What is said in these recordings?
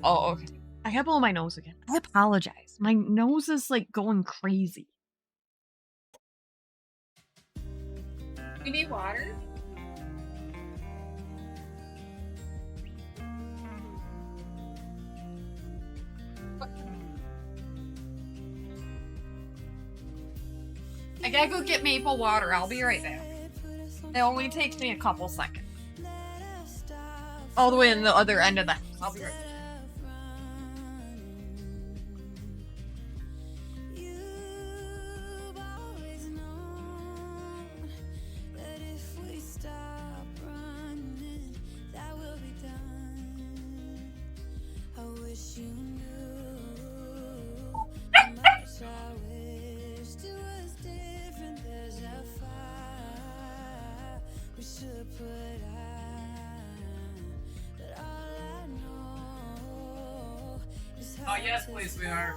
Oh, okay. I kept blowing my nose again. I apologize. My nose is like going crazy. You need water? I gotta go get maple water. I'll be right back. It only takes me a couple seconds. All the way in the other end of the house. I'll be right back. Oh yes, please, we are.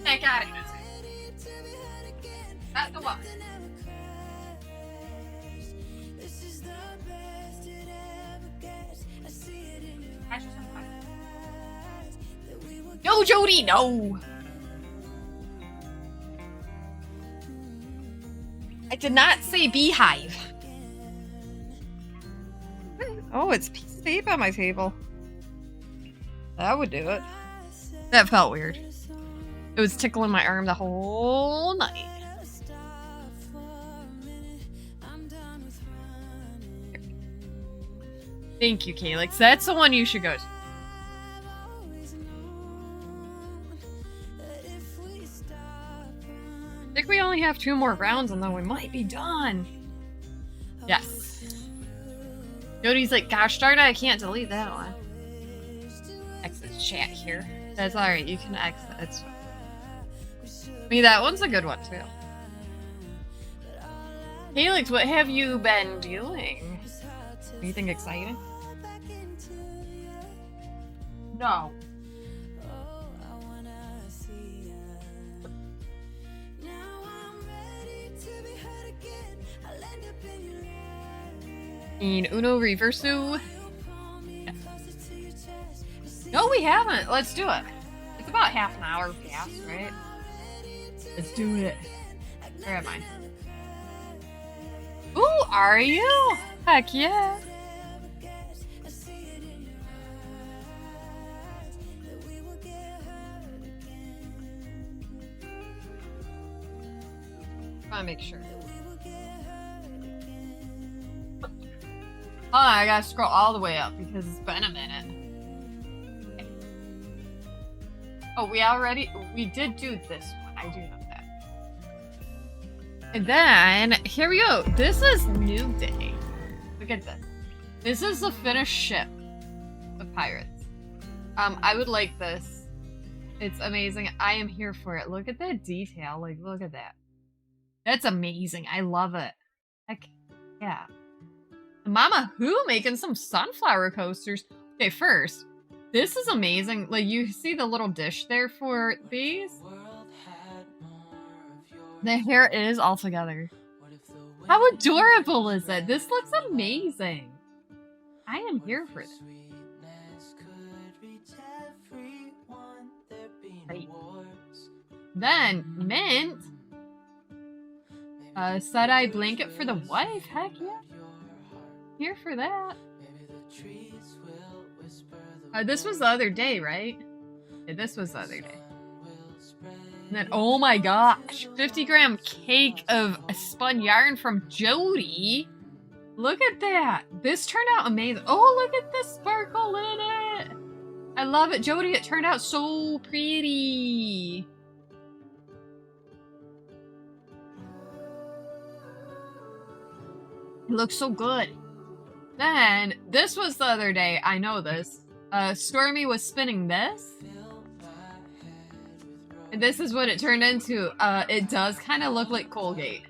I got it. That's the one. No, Jody, no! I did not say beehive. Oh, it's a piece of tape on my table. That would do it. That felt weird. It was tickling my arm the whole night. Thank you, Calyx. That's the one you should go to. I think we only have 2 more rounds and then we might be done. Yes. Jody's like, gosh darn it, I can't delete that one. Exit chat here. That's alright, you can exit. It's fine. I mean, that one's a good one too. Calyx, what have you been doing? Anything exciting? No. In Uno Reversu. Yeah. No, we haven't. Let's do it. It's about half an hour past, right? Let's do it. Where am I? Ooh, are you? Heck yeah. I want to make sure. Oh, I gotta scroll all the way up because it's been a minute. Okay. Oh, we did do this one. I do know that. And then, here we go. This is New Day. Look at this. This is the finished ship of pirates. I would like this. It's amazing. I am here for it. Look at that detail. Like, look at that. That's amazing. I love it. Heck, yeah. Mama Who making some sunflower coasters. Okay, first, this is amazing. Like, you see the little dish there for these? The hair is all together. How adorable is it? This looks amazing. I am here for this. Right. Then, Mint. Side-eye blanket for the wife. Heck yeah. Here for that. This was the other day, right? Yeah, this was the other day. And then, oh my gosh, 50-gram cake of spun yarn from Jody. Look at that. This turned out amazing. Oh, look at the sparkle in it. I love it. Jody, it turned out so pretty. It looks so good. Then, this was the other day. I know this. Stormy was spinning this. And this is what it turned into. It does kind of look like Colgate.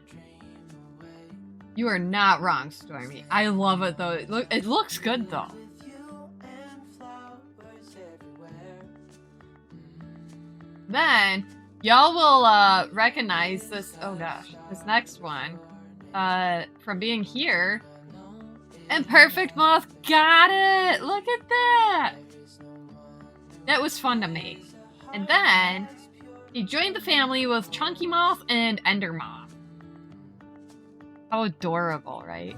You are not wrong, Stormy. I love it though. It looks good though. Then y'all will recognize this. Oh gosh, this next one from being here. And Perfect Moth got it. Look at that. That was fun to make. And then he joined the family with Chunky Moth and Ender Moth. How adorable, right?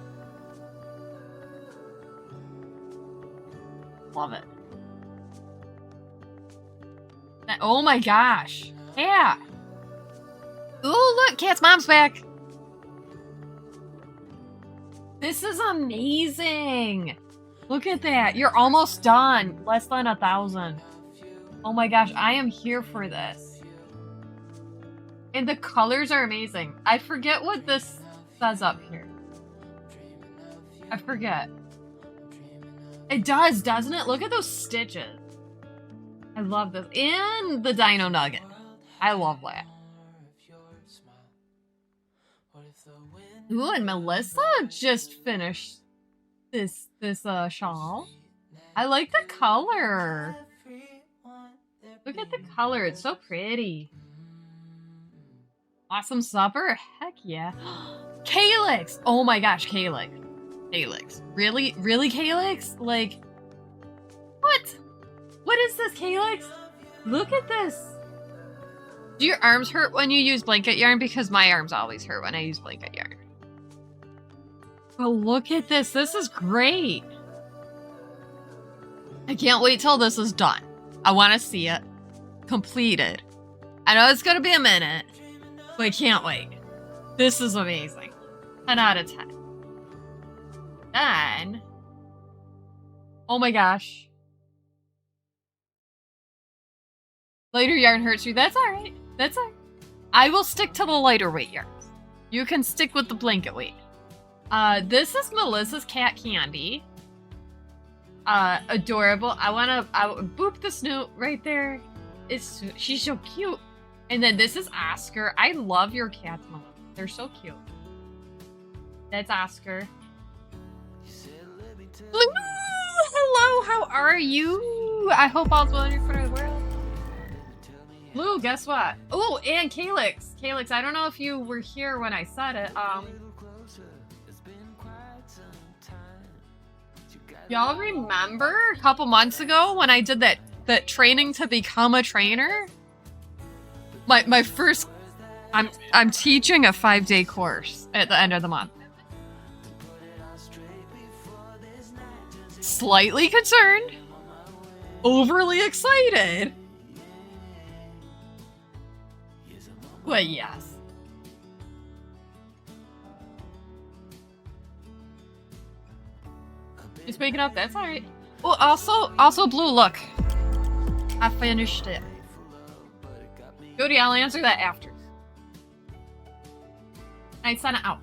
Love it. Oh my gosh. Yeah. Ooh, look, Cat's mom's back. This is amazing. Look at that. You're almost done. Less than 1,000. Oh my gosh, I am here for this. And the colors are amazing. I forget what this says up here. I forget. It does, doesn't it? Look at those stitches. I love this. And the Dino Nugget. I love that. Ooh, and Melissa just finished this shawl. I like the color. Look at the color. It's so pretty. Awesome supper? Heck yeah. Calyx! Oh my gosh, Calyx. Calyx. Really? Really, Calyx? Like, what? What is this, Calyx? Look at this. Do your arms hurt when you use blanket yarn? Because my arms always hurt when I use blanket yarn. Oh, look at this. This is great. I can't wait till this is done. I want to see it completed. I know it's going to be a minute, but I can't wait. This is amazing. 10 out of 10. Then, oh my gosh. Lighter yarn hurts you. That's all right. That's all right. I will stick to the lighter weight yarns. You can stick with the blanket weight. This is Melissa's cat candy. Adorable. I boop the snoot right there. She's so cute. And then this is Oscar. I love your cats, Melissa. They're so cute. That's Oscar. Blue! Hello, how are you? I hope all's well in your corner of the world. Blue, guess what? Oh, and Calyx. Calyx, I don't know if you were here when I said it. Y'all remember a couple months ago when I did that training to become a trainer? My first, I'm teaching a 5-day course at the end of the month. Slightly concerned, overly excited, but yes. Just waking up, that's alright. Oh, also Blue, look. I finished it. Jody, I'll answer that after. I sent it out.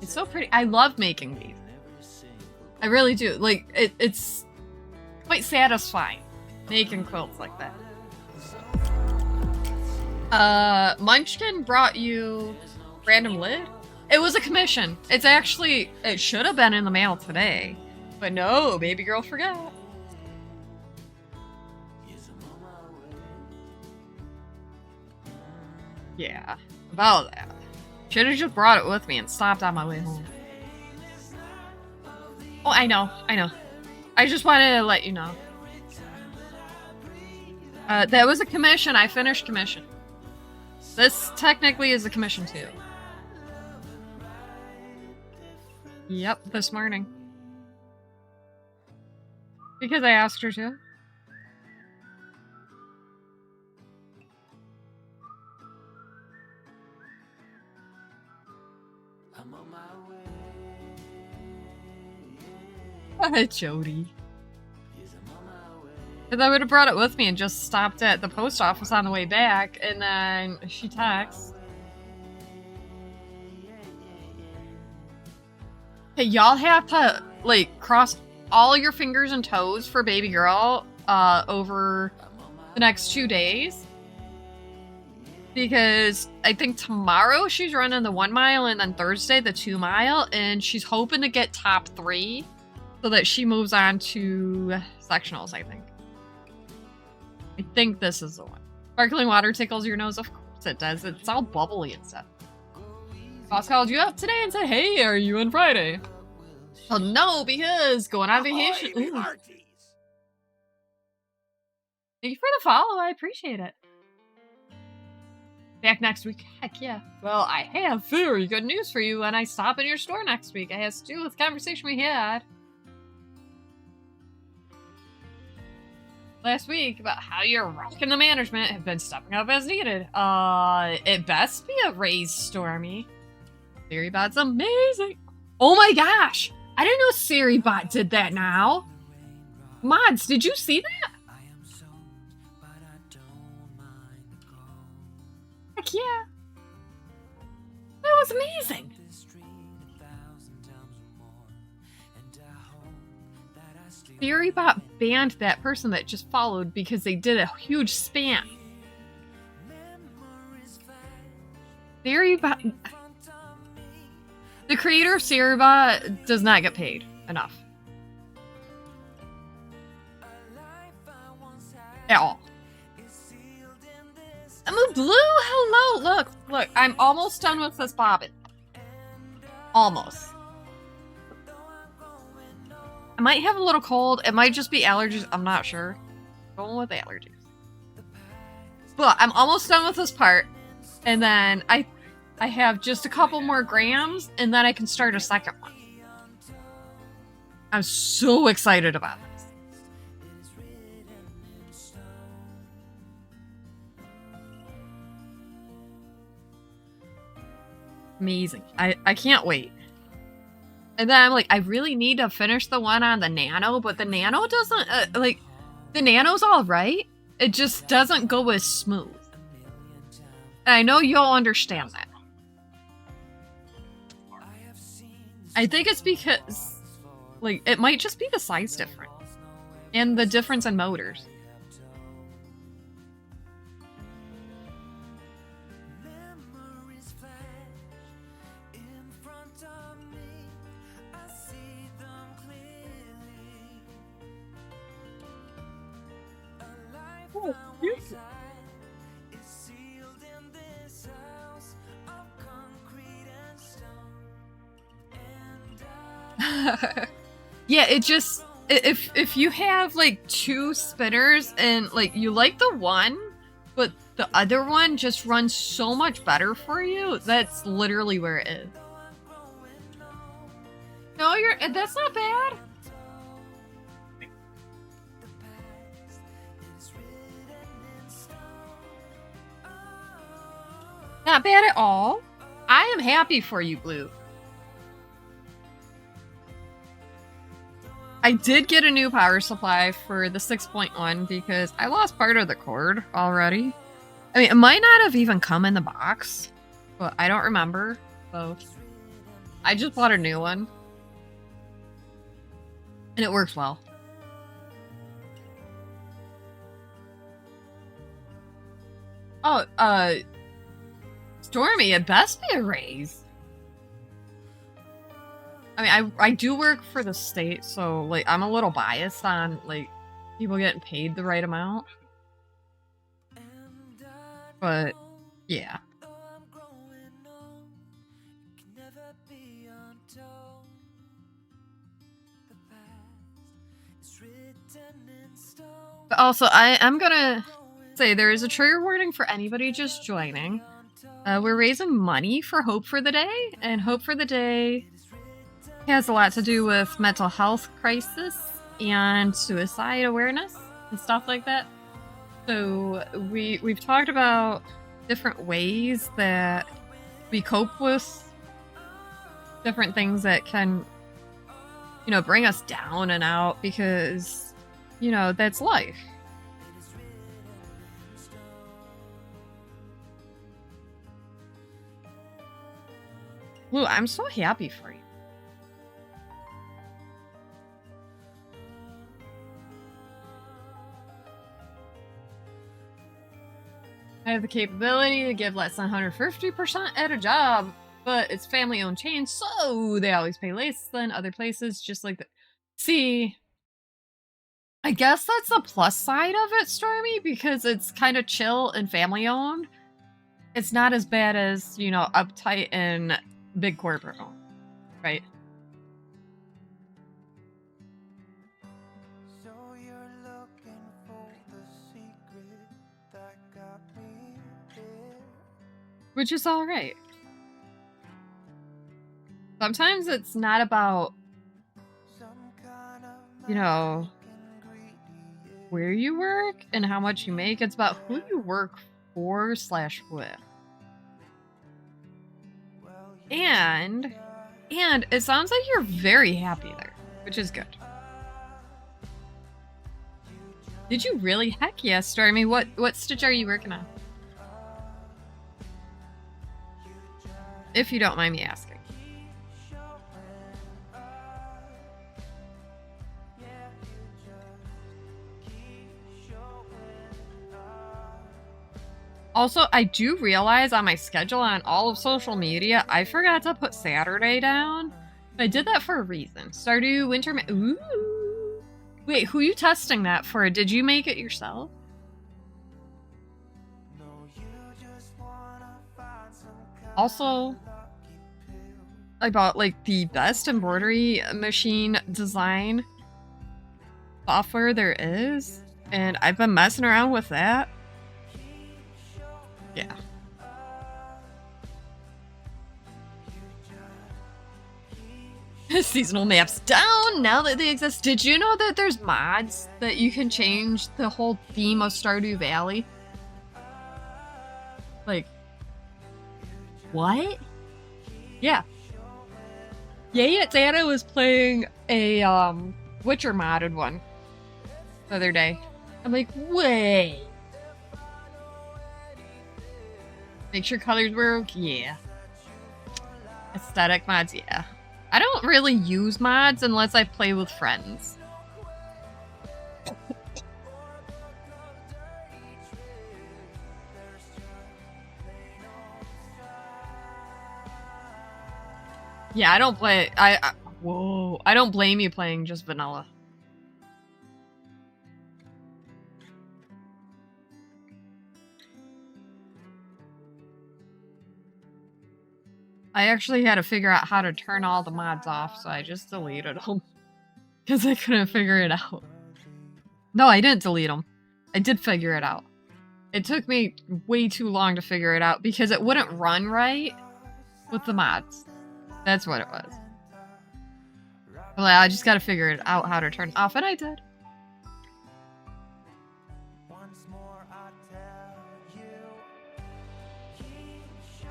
It's so pretty. I love making these. I really do. Like, it's quite satisfying making quilts like that. Munchkin brought you random lid? It was a commission. It should have been in the mail today. But no, baby girl forgot. Yeah, about that. Should have just brought it with me and stopped on my way home. Oh, I know. I just wanted to let you know. That was a commission. I finished commission. This technically is a commission too. Yep, this morning. Because I asked her to. I'm on my way. Jody. Because I would have brought it with me and just stopped at the post office on the way back, and then she texts. Hey, y'all have to, like, cross all your fingers and toes for baby girl over the next 2 days. because I think tomorrow she's running the 1 mile and then Thursday the 2 mile, and she's hoping to get top 3 so that she moves on to sectionals, I think. I think this is the one. Sparkling water tickles your nose? Of course it does. It's all bubbly and stuff. Boss called you up today and said, hey, are you in Friday? Oh no, because going on vacation. Ooh. Thank you for the follow. I appreciate it. Back next week. Heck yeah. Well, I have very good news for you when I stop in your store next week. It has to do with the conversation we had last week about how you're rocking the management have been stepping up as needed. It best be a raise, Stormy. SiriBot's amazing. Oh my gosh. I didn't know SiriBot did that now. Mods, did you see that? Heck yeah. That was amazing. SiriBot banned that person that just followed because they did a huge spam. SiriBot... The creator of SiriBot does not get paid enough. At all. I'm a blue. Hello. Look. I'm almost done with this bobbin. Almost. I might have a little cold. It might just be allergies. I'm not sure. Going with allergies. But I'm almost done with this part. And then I have just a couple more grams. And then I can start a second one. I'm so excited about this. Amazing. I can't wait. And then I'm like, I really need to finish the one on the nano, but the nano doesn't, the nano's all right. It just doesn't go as smooth. And I know you'll understand that. I think it's because, it might just be the size difference. And the difference in motors. Yeah, it just if you have two spinners and you like the one, but the other one just runs so much better for you, that's literally where it is. No, that's not bad. Not bad at all. I am happy for you, Blue. I did get a new power supply for the 6.1 because I lost part of the cord already. I mean, it might not have even come in the box, but I don't remember. So I just bought a new one. And it works well. Oh, Stormy, it best be a raise. I mean, I do work for the state, so, I'm a little biased on, people getting paid the right amount. But, yeah. But also, I'm gonna say there is a trigger warning for anybody just joining. We're raising money for Hope for the Day, and Hope for the Day has a lot to do with mental health crisis and suicide awareness and stuff like that. So we've talked about different ways that we cope with different things that can, bring us down and out because, that's life. Lou, I'm so happy for you. I have the capability to give less than 150% at a job, but it's family-owned chain, so they always pay less than other places, just like the... See, I guess that's the plus side of it, Stormy, because it's kind of chill and family-owned. It's not as bad as, you know, uptight and big corporate owned, right? So you're looking for the secret that got me here. Which is all right. Sometimes it's not about, Some kind of you know, ingredient. where you work and how much you make. It's about who you work for / with. Well, And it sounds like you're very happy there, which is good. Did you really? Heck yes, Stormy. What stitch are you working on? If you don't mind me asking. Also, I do realize on my schedule on all of social media, I forgot to put Saturday down. I did that for a reason. Stardew Winter... Ooh. Wait, who are you testing that for? Did you make it yourself? No, you just wanna find some kind Also, of lucky pill. I bought like the best embroidery machine design software there is, and I've been messing around with that. Yeah. Seasonal maps down now that they exist. Did you know that there's mods that you can change the whole theme of Stardew Valley? Like, what? Yeah. Yeah, Dana was playing a Witcher modded one the other day. I'm like, wait. Make sure colors work? Yeah. Aesthetic mods? Yeah. I don't really use mods unless I play with friends. Yeah, I don't play... Whoa. I don't blame you playing just vanilla. I actually had to figure out how to turn all the mods off, so I just deleted them. Because I couldn't figure it out. No, I didn't delete them. I did figure it out. It took me way too long to figure it out because it wouldn't run right with the mods. That's what it was. Well, I just gotta figure it out how to turn it off, and I did. Once more I tell you, keep showing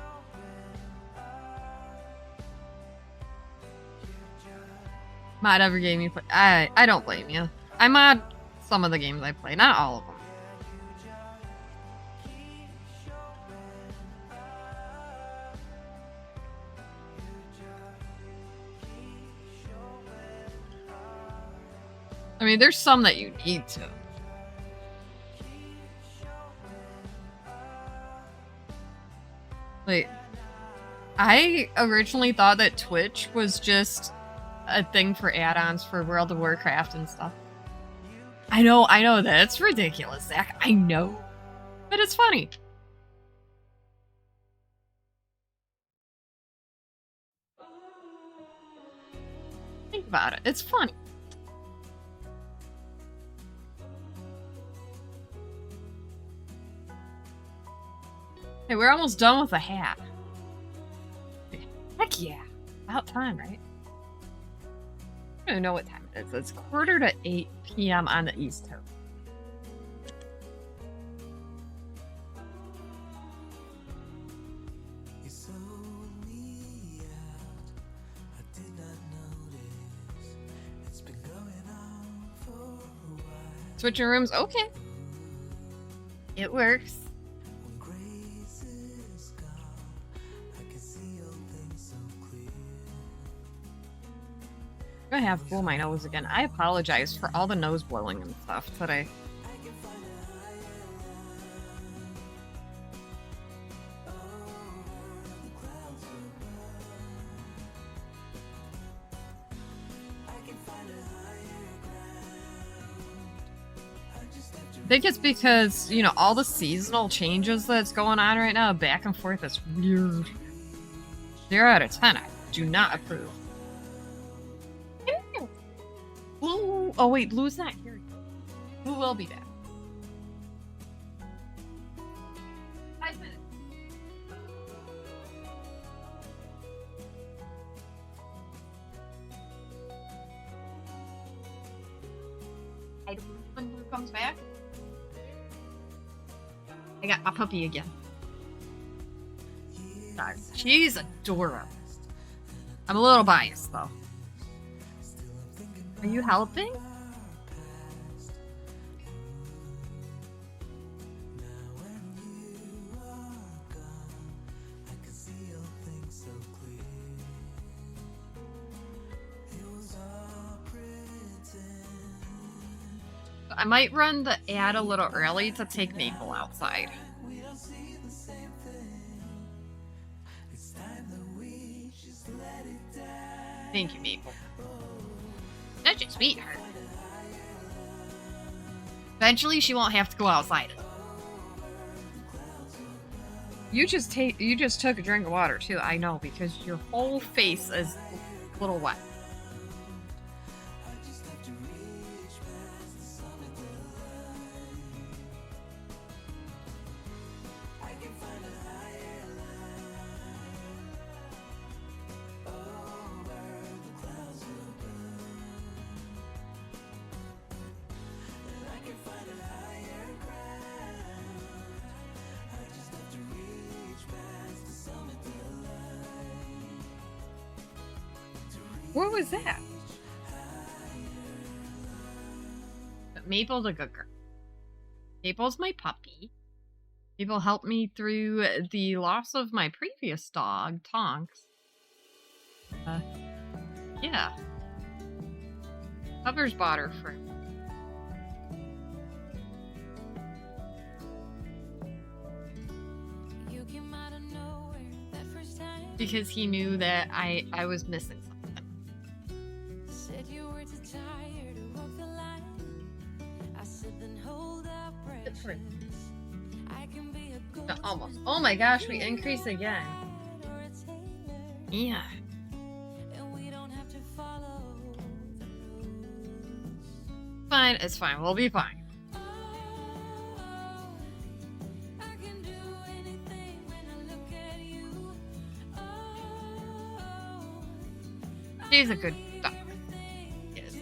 up. You just Mod every game you play. I don't blame you. I mod some of the games I play, not all of them. I mean, there's some that you need to. Like, I originally thought that Twitch was just a thing for add-ons for World of Warcraft and stuff. I know, that's ridiculous, Zach. I know. But it's funny. Think about it. It's funny. Hey, we're almost done with the hat. Heck yeah. About time, right? I don't even know what time it is. It's 7:45 p.m. on the East Coast. You sold me out. I did not notice. It's been going on for a while. Switching rooms? Okay. It works. When grace is gone, I can see all things so clear. I have to blow my nose again. I apologize for all the nose blowing and stuff today. I can find a higher I think it's because, you know, all the seasonal changes that's going on right now, back and forth, is weird. 0 out of 10. I do not approve. Blue. Oh, wait, Blue's not here. Blue will be back. 5 minutes. I don't know when Blue comes back. I got my puppy again. Sorry. She's adorable. I'm a little biased, though. Are you helping? I might run the ad a little early to take Maple outside. Thank you, Maple. Such a sweetheart. Eventually, she won't have to go outside. You just took a drink of water too. I know, because your whole face is a little wet. What was that? But Maple's a good girl. Maple's my puppy. Maple helped me through the loss of my previous dog, Tonks. Yeah. Others bought her for me. Because he knew that I was missing something. Said you were too tired to walk the line. I said then hold up precious. I can be a good almost. Oh my gosh, we increase again. Yeah. Fine, it's fine. We'll be fine. She's a good dog. Yes.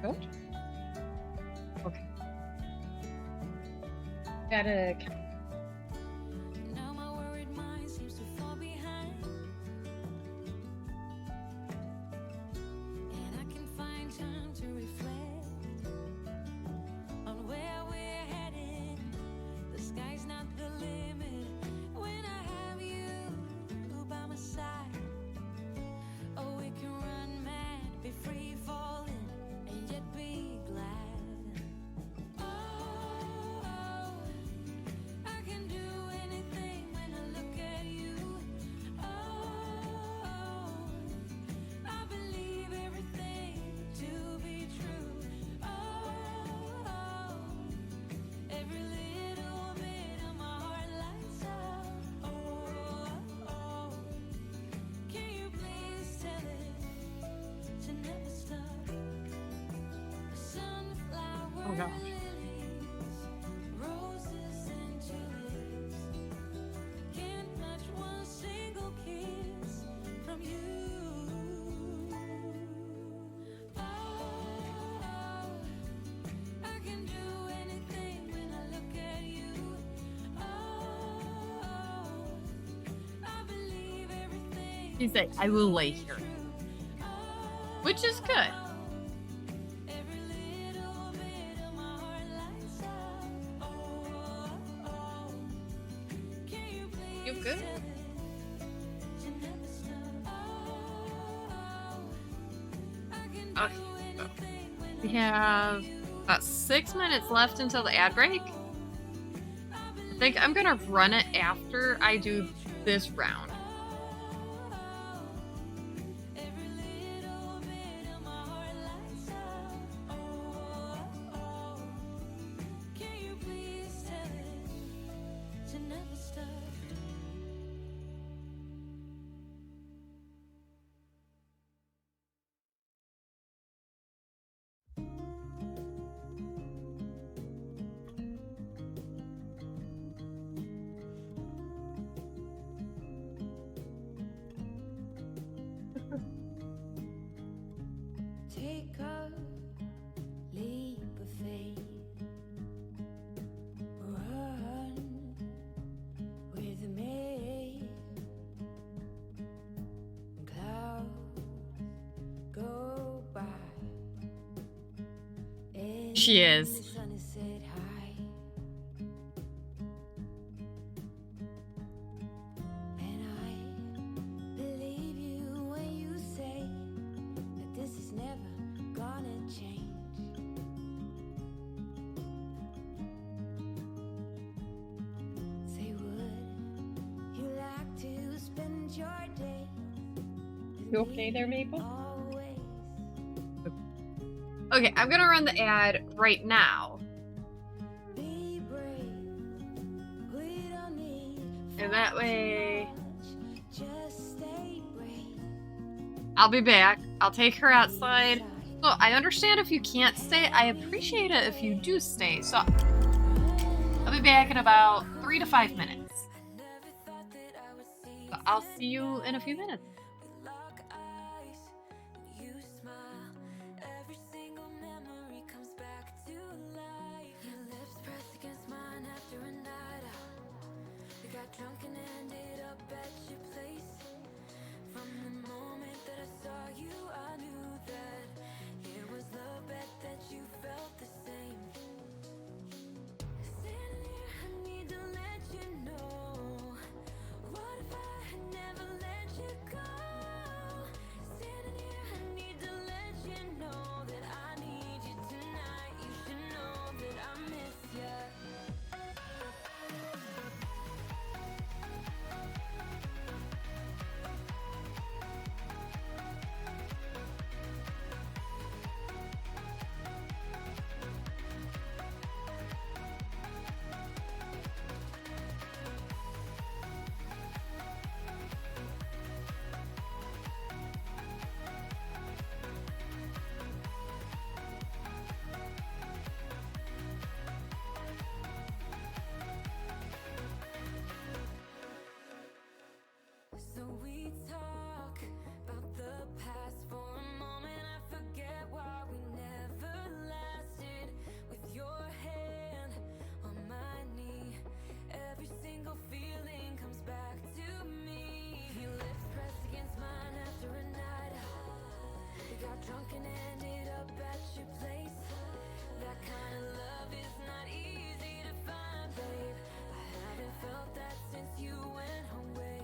What? Okay. Gotta. Oh gosh. He said, I will lay here. Which is good. You good? Okay. So we have About 6 minutes left until the ad break. I think I'm gonna run it after I do this round. Take a leap of faith. Run with me. Clouds go by. She is. The sun is set high. And I believe you when you say that this is never gonna change. Say, would you like to spend your day with You okay there, Maple? always? Okay, I'm gonna run the ad right now. Be brave. We don't need And that way, much. Just stay brave. I'll be back. I'll take her outside. So I understand if you can't stay. I appreciate it if you do stay. So I'll be back in about 3 to 5 minutes. So I'll see you in a few minutes. Lock eyes, you smile. Every single memory comes back to life. Your lips press against mine after a night out. We got drunk and ended up at your place. From the moment that I saw you, I knew that it was love, bet that you felt the same. Standing here, I need to let you know. What if I had never let you go? Standing here, I need to let you know that I need you tonight. You should know that I miss you. So we talk about the past for a moment. I forget why we never lasted. With your hand on my knee, every single feeling comes back to me. Your lips press against mine after a night out. We got drunk and ended up at your place. That kind of love is not easy to find, babe. I haven't felt that since you went away.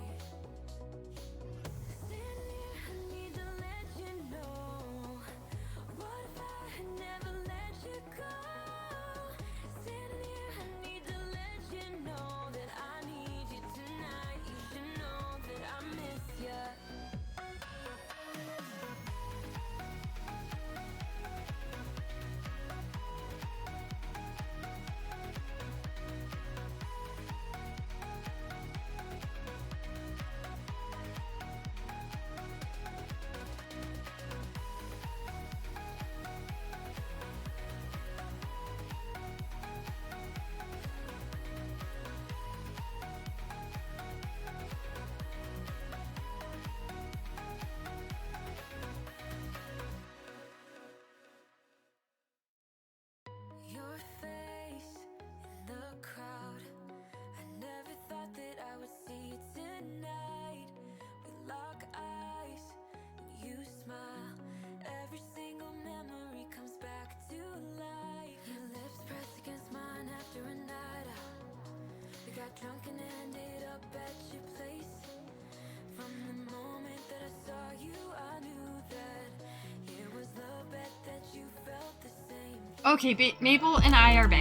Okay, Maple and I are back.